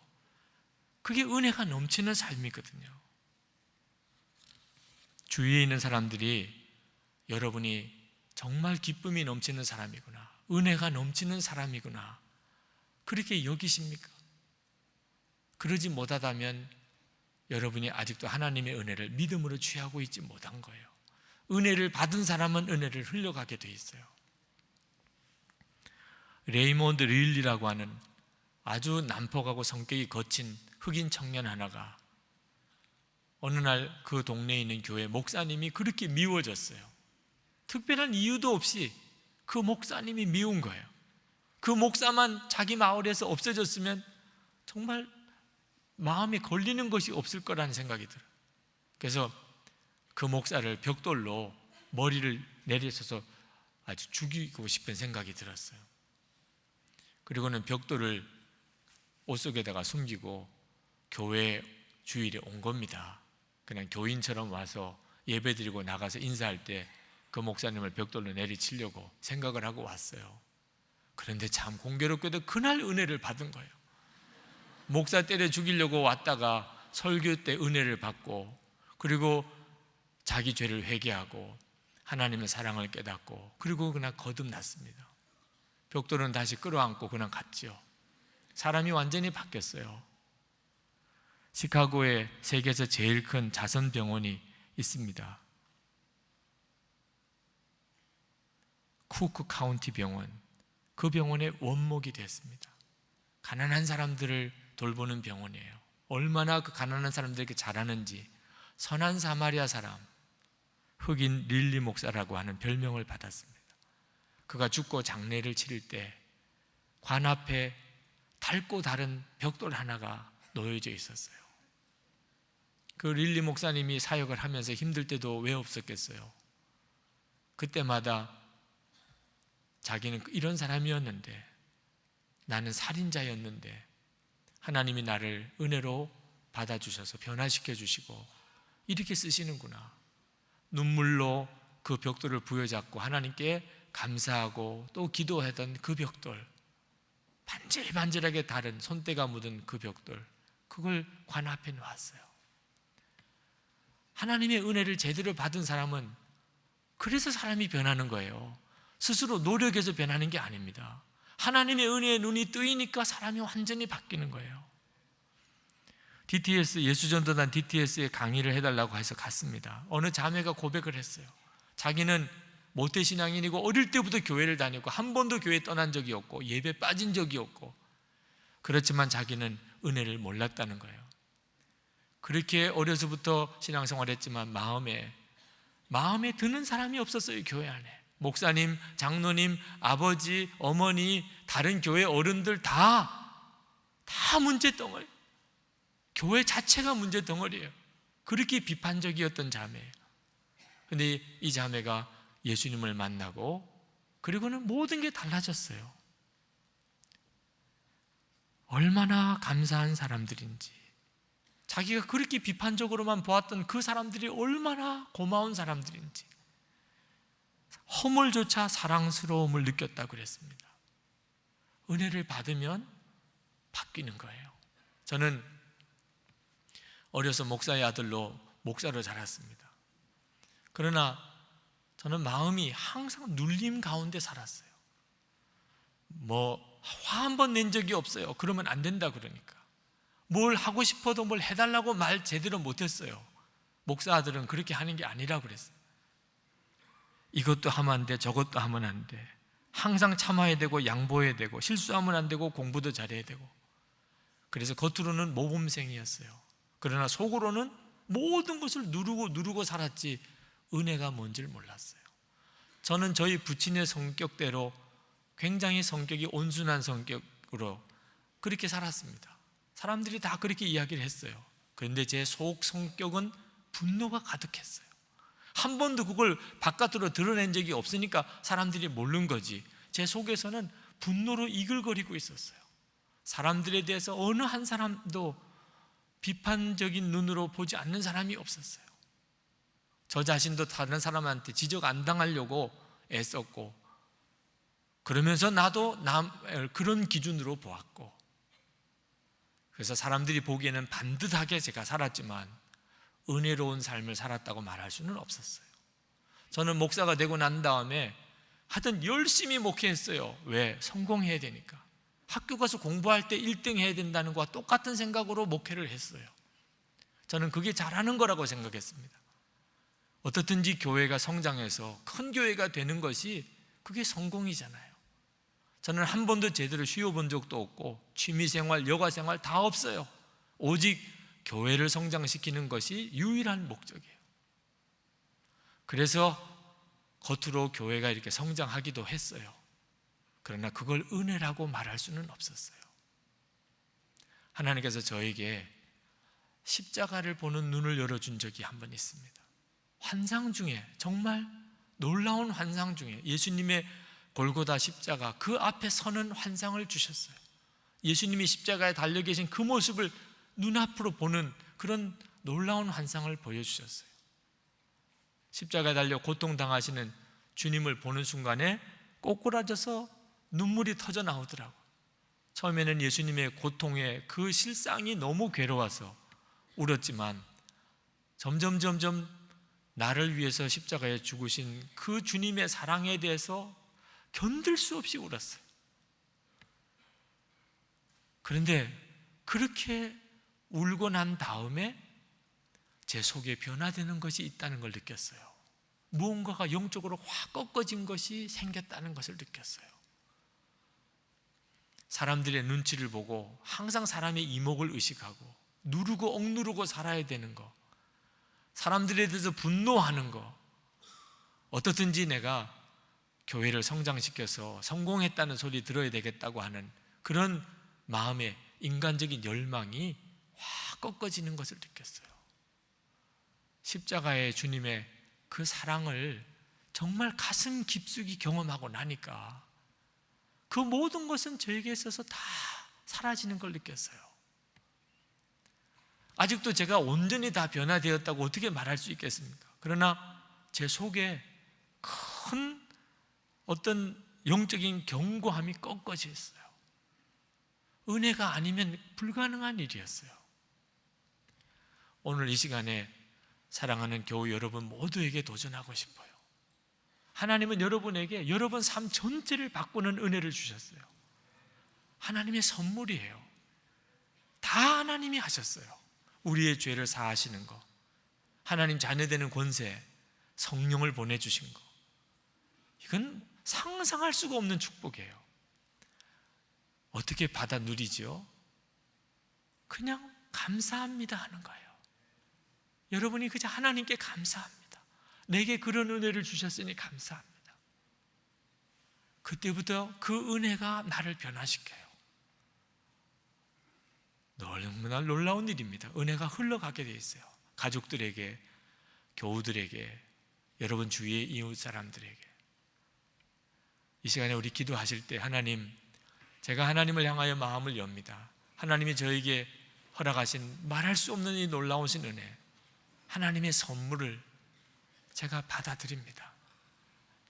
그게 은혜가 넘치는 삶이거든요. 주위에 있는 사람들이 여러분이 정말 기쁨이 넘치는 사람이구나, 은혜가 넘치는 사람이구나, 그렇게 여기십니까? 그러지 못하다면 여러분이 아직도 하나님의 은혜를 믿음으로 취하고 있지 못한 거예요. 은혜를 받은 사람은 은혜를 흘려가게 돼 있어요. 레이몬드 릴리라고 하는 아주 난폭하고 성격이 거친 흑인 청년 하나가 어느 날 그 동네에 있는 교회 목사님이 그렇게 미워졌어요. 특별한 이유도 없이 그 목사님이 미운 거예요. 그 목사만 자기 마을에서 없어졌으면 정말 마음에 걸리는 것이 없을 거라는 생각이 들어요. 그래서 그 목사를 벽돌로 머리를 내리쳐서 아주 죽이고 싶은 생각이 들었어요. 그리고는 벽돌을 옷 속에다가 숨기고 교회 주일에 온 겁니다. 그냥 교인처럼 와서 예배드리고 나가서 인사할 때 그 목사님을 벽돌로 내리치려고 생각을 하고 왔어요. 그런데 참 공교롭게도 그날 은혜를 받은 거예요. 목사 때려 죽이려고 왔다가 설교 때 은혜를 받고, 그리고 자기 죄를 회개하고 하나님의 사랑을 깨닫고, 그리고 그냥 거듭났습니다. 벽돌은 다시 끌어안고 그냥 갔지요. 사람이 완전히 바뀌었어요. 시카고에 세계에서 제일 큰 자선병원이 있습니다. 쿠크 카운티 병원, 그 병원의 원목이 됐습니다. 가난한 사람들을 돌보는 병원이에요. 얼마나 그 가난한 사람들에게 잘하는지 선한 사마리아 사람, 흑인 릴리 목사라고 하는 별명을 받았습니다. 그가 죽고 장례를 치를 때 관 앞에 닳고 다른 벽돌 하나가 놓여져 있었어요. 그 릴리 목사님이 사역을 하면서 힘들 때도 왜 없었겠어요? 그때마다 자기는 이런 사람이었는데, 나는 살인자였는데 하나님이 나를 은혜로 받아주셔서 변화시켜 주시고 이렇게 쓰시는구나. 눈물로 그 벽돌을 부여잡고 하나님께 감사하고 또 기도하던 그 벽돌, 반질반질하게 다른 손때가 묻은 그 벽돌, 그걸 관 앞에 놓았어요. 하나님의 은혜를 제대로 받은 사람은 그래서 사람이 변하는 거예요. 스스로 노력해서 변하는 게 아닙니다. 하나님의 은혜에 눈이 뜨이니까 사람이 완전히 바뀌는 거예요. DTS, 예수전도단 DTS에 강의를 해달라고 해서 갔습니다. 어느 자매가 고백을 했어요. 자기는 모태신앙인이고 어릴 때부터 교회를 다녔고 한 번도 교회 떠난 적이 없고 예배 빠진 적이 없고, 그렇지만 자기는 은혜를 몰랐다는 거예요. 그렇게 어려서부터 신앙생활을 했지만 마음에 드는 사람이 없었어요. 교회 안에 목사님, 장로님, 아버지, 어머니, 다른 교회 어른들 다 문제덩어리, 교회 자체가 문제덩어리예요. 그렇게 비판적이었던 자매예요. 그런데 이 자매가 예수님을 만나고 그리고는 모든 게 달라졌어요. 얼마나 감사한 사람들인지, 자기가 그렇게 비판적으로만 보았던 그 사람들이 얼마나 고마운 사람들인지, 허물조차 사랑스러움을 느꼈다고 그랬습니다. 은혜를 받으면 바뀌는 거예요. 저는 어려서 목사의 아들로 목사로 자랐습니다. 그러나 저는 마음이 항상 눌림 가운데 살았어요. 화 한 번 낸 적이 없어요. 그러면 안 된다 그러니까. 뭘 하고 싶어도 뭘 해달라고 말 제대로 못했어요. 목사 아들은 그렇게 하는 게 아니라 그랬어요. 이것도 하면 안 돼, 저것도 하면 안 돼. 항상 참아야 되고 양보해야 되고 실수하면 안 되고 공부도 잘해야 되고. 그래서 겉으로는 모범생이었어요. 그러나 속으로는 모든 것을 누르고 살았지 은혜가 뭔지를 몰랐어요. 저는 저희 부친의 성격대로 굉장히 성격이 온순한 성격으로 그렇게 살았습니다. 사람들이 다 그렇게 이야기를 했어요. 그런데 제 속 성격은 분노가 가득했어요. 한 번도 그걸 바깥으로 드러낸 적이 없으니까 사람들이 모르는 거지, 제 속에서는 분노로 이글거리고 있었어요. 사람들에 대해서 어느 한 사람도 비판적인 눈으로 보지 않는 사람이 없었어요. 저 자신도 다른 사람한테 지적 안 당하려고 애썼고, 그러면서 나도 그런 기준으로 보았고, 그래서 사람들이 보기에는 반듯하게 제가 살았지만 은혜로운 삶을 살았다고 말할 수는 없었어요. 저는 목사가 되고 난 다음에 하여튼 열심히 목회했어요. 왜? 성공해야 되니까. 학교 가서 공부할 때 1등 해야 된다는 것과 똑같은 생각으로 목회를 했어요. 저는 그게 잘하는 거라고 생각했습니다. 어떻든지 교회가 성장해서 큰 교회가 되는 것이 그게 성공이잖아요. 저는 한 번도 제대로 쉬어본 적도 없고 취미생활, 여가생활 다 없어요. 오직 교회를 성장시키는 것이 유일한 목적이에요. 그래서 겉으로 교회가 이렇게 성장하기도 했어요. 그러나 그걸 은혜라고 말할 수는 없었어요. 하나님께서 저에게 십자가를 보는 눈을 열어준 적이 한 번 있습니다. 환상 중에, 정말 놀라운 환상 중에 예수님의 골고다 십자가, 그 앞에 서는 환상을 주셨어요. 예수님이 십자가에 달려 계신 그 모습을 눈앞으로 보는 그런 놀라운 환상을 보여주셨어요. 십자가에 달려 고통당하시는 주님을 보는 순간에 꼬꾸라져서 눈물이 터져 나오더라고요. 처음에는 예수님의 고통의 그 실상이 너무 괴로워서 울었지만 점점 나를 위해서 십자가에 죽으신 그 주님의 사랑에 대해서 견딜 수 없이 울었어요. 그런데 그렇게 울고 난 다음에 제 속에 변화되는 것이 있다는 걸 느꼈어요. 무언가가 영적으로 확 꺾어진 것이 생겼다는 것을 느꼈어요. 사람들의 눈치를 보고 항상 사람의 이목을 의식하고 누르고 억누르고 살아야 되는 거, 사람들에 대해서 분노하는 거, 어떻든지 내가 교회를 성장시켜서 성공했다는 소리 들어야 되겠다고 하는 그런 마음의 인간적인 열망이 확 꺾어지는 것을 느꼈어요. 십자가의 주님의 그 사랑을 정말 가슴 깊숙이 경험하고 나니까 그 모든 것은 저에게 있어서 다 사라지는 걸 느꼈어요. 아직도 제가 온전히 다 변화되었다고 어떻게 말할 수 있겠습니까? 그러나 제 속에 큰 어떤 영적인 견고함이 꺾어져 있어요. 은혜가 아니면 불가능한 일이었어요. 오늘 이 시간에 사랑하는 교우 여러분 모두에게 도전하고 싶어요. 하나님은 여러분에게 여러분 삶 전체를 바꾸는 은혜를 주셨어요. 하나님의 선물이에요. 다 하나님이 하셨어요. 우리의 죄를 사하시는 거, 하나님 자녀되는 권세, 성령을 보내주신 거, 이건 상상할 수가 없는 축복이에요. 어떻게 받아 누리죠? 그냥 감사합니다 하는 거예요. 여러분이 그저 하나님께 감사합니다. 내게 그런 은혜를 주셨으니 감사합니다. 그때부터 그 은혜가 나를 변화시켜요. 너무나 놀라운 일입니다. 은혜가 흘러가게 돼 있어요. 가족들에게, 교우들에게, 여러분 주위의 이웃 사람들에게. 이 시간에 우리 기도하실 때 하나님, 제가 하나님을 향하여 마음을 엽니다. 하나님이 저에게 허락하신 말할 수 없는 이 놀라우신 은혜, 하나님의 선물을 제가 받아들입니다.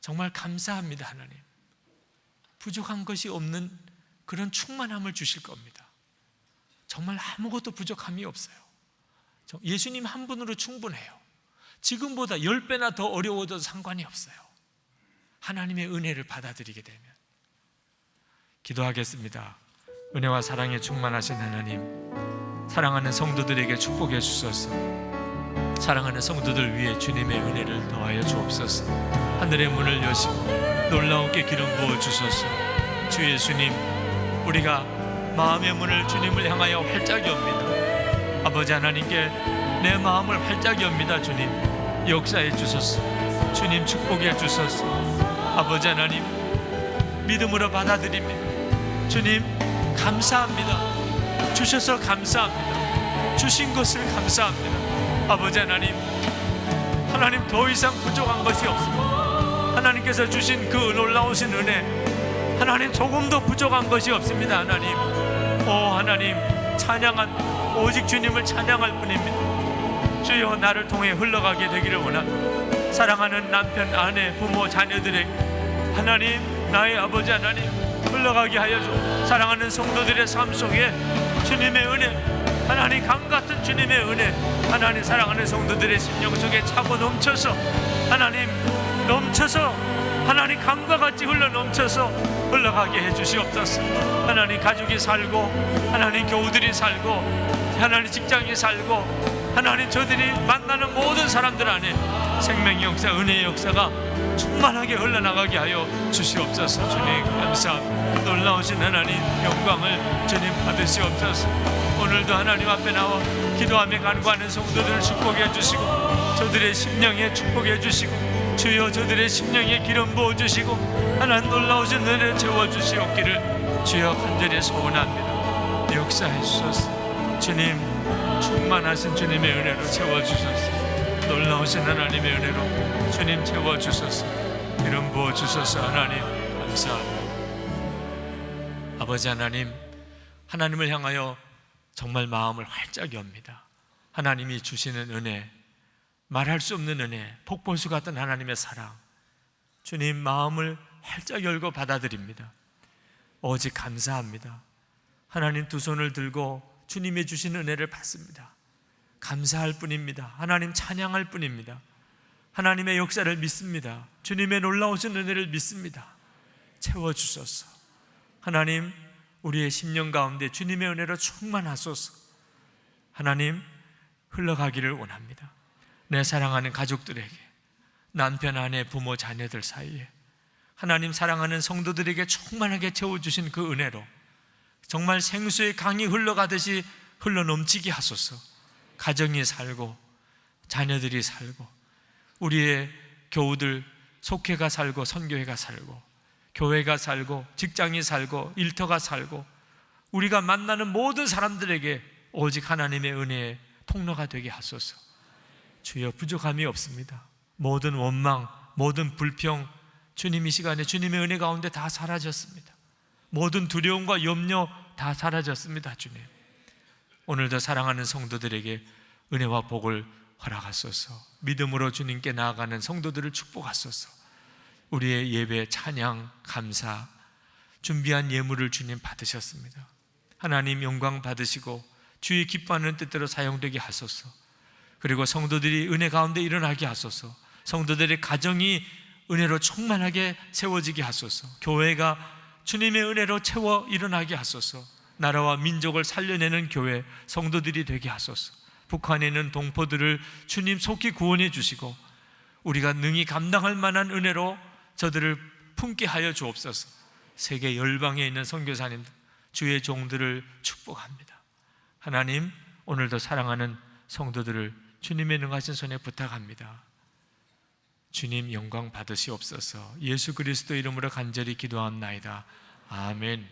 정말 감사합니다. 하나님, 부족한 것이 없는 그런 충만함을 주실 겁니다. 정말 아무것도 부족함이 없어요. 예수님 한 분으로 충분해요. 지금보다 10배나 더 어려워도 상관이 없어요. 하나님의 은혜를 받아들이게 되면. 기도하겠습니다. 은혜와 사랑에 충만하신 하나님, 사랑하는 성도들에게 축복해 주소서. 사랑하는 성도들 위해 주님의 은혜를 더하여 주옵소서. 하늘의 문을 여시고 놀라우게 기름 부어 주소서. 주 예수님, 우리가 마음의 문을 주님을 향하여 활짝 엽니다. 아버지 하나님께 내 마음을 활짝 엽니다. 주님, 역사해 주소서. 주님, 축복해 주소서. 아버지 하나님, 믿음으로 받아들입니다. 주님, 감사합니다. 주셔서 감사합니다. 주신 것을 감사합니다. 아버지 하나님, 하나님 더 이상 부족한 것이 없습니다. 하나님께서 주신 그 놀라우신 은혜, 하나님 조금도 부족한 것이 없습니다. 하나님, 하나님, 찬양한 오직 주님을 찬양할 뿐입니다. 주여, 나를 통해 흘러가게 되기를 원합니다. 사랑하는 남편, 아내, 부모, 자녀들에게 하나님, 나의 아버지 하나님, 흘러가게 하여 주. 사랑하는 성도들의 삶 속에 주님의 은혜, 하나님, 강같은 주님의 은혜, 하나님, 사랑하는 성도들의 심령 속에 차고 넘쳐서 하나님, 넘쳐서 하나님, 강과 같이 흘러 넘쳐서 흘러가게 해주시옵소서. 하나님, 가족이 살고 하나님, 교우들이 살고 하나님, 직장이 살고 하나님, 저들이 만나는 모든 사람들 안에 생명의 역사, 은혜의 역사가 충만하게 흘러나가게 하여 주시옵소서. 주님 감사합니다. 놀라우신 하나님, 영광을 주님 받으시옵소서. 오늘도 하나님 앞에 나와 기도하며 간구하는 성도들을 축복해 주시고 저들의 심령에 축복해 주시고 주여, 저들의 심령에 기름 부어주시고 하나님, 놀라우신 은혜를 채워주시옵기를 주여 간절히 소원합니다. 역사해 주소서. 주님, 충만하신 주님의 은혜로 채워주소서. 놀라우신 하나님의 은혜로 주님 채워주소서. 기름 부어주소서. 하나님 감사합니다. 아버지 하나님, 하나님을 향하여 정말 마음을 활짝 엽니다. 하나님이 주시는 은혜, 말할 수 없는 은혜, 폭포수 같은 하나님의 사랑, 주님 마음을 활짝 열고 받아들입니다. 오직 감사합니다. 하나님, 두 손을 들고 주님이 주신 은혜를 받습니다. 감사할 뿐입니다. 하나님, 찬양할 뿐입니다. 하나님의 역사를 믿습니다. 주님의 놀라우신 은혜를 믿습니다. 채워주소서. 하나님, 우리의 심령 가운데 주님의 은혜로 충만하소서. 하나님, 흘러가기를 원합니다. 내 사랑하는 가족들에게, 남편, 아내, 부모, 자녀들 사이에 하나님, 사랑하는 성도들에게 충만하게 채워주신 그 은혜로 정말 생수의 강이 흘러가듯이 흘러넘치게 하소서. 가정이 살고 자녀들이 살고 우리의 교우들, 속회가 살고 선교회가 살고 교회가 살고 직장이 살고 일터가 살고 우리가 만나는 모든 사람들에게 오직 하나님의 은혜의 통로가 되게 하소서. 주여, 부족함이 없습니다. 모든 원망, 모든 불평, 주님 이 시간에 주님의 은혜 가운데 다 사라졌습니다. 모든 두려움과 염려 다 사라졌습니다. 주님, 오늘도 사랑하는 성도들에게 은혜와 복을 허락하소서. 믿음으로 주님께 나아가는 성도들을 축복하소서. 우리의 예배, 찬양, 감사, 준비한 예물을 주님 받으셨습니다. 하나님, 영광 받으시고 주의 기뻐하는 뜻대로 사용되게 하소서. 그리고 성도들이 은혜 가운데 일어나게 하소서. 성도들의 가정이 은혜로 충만하게 세워지게 하소서. 교회가 주님의 은혜로 채워 일어나게 하소서. 나라와 민족을 살려내는 교회, 성도들이 되게 하소서. 북한에 있는 동포들을 주님 속히 구원해 주시고 우리가 능히 감당할 만한 은혜로 저들을 품게 하여 주옵소서. 세계 열방에 있는 선교사님들, 주의 종들을 축복합니다. 하나님, 오늘도 사랑하는 성도들을 주님의 능하신 손에 부탁합니다. 주님, 영광 받으시옵소서. 예수 그리스도 이름으로 간절히 기도합나이다. 아멘.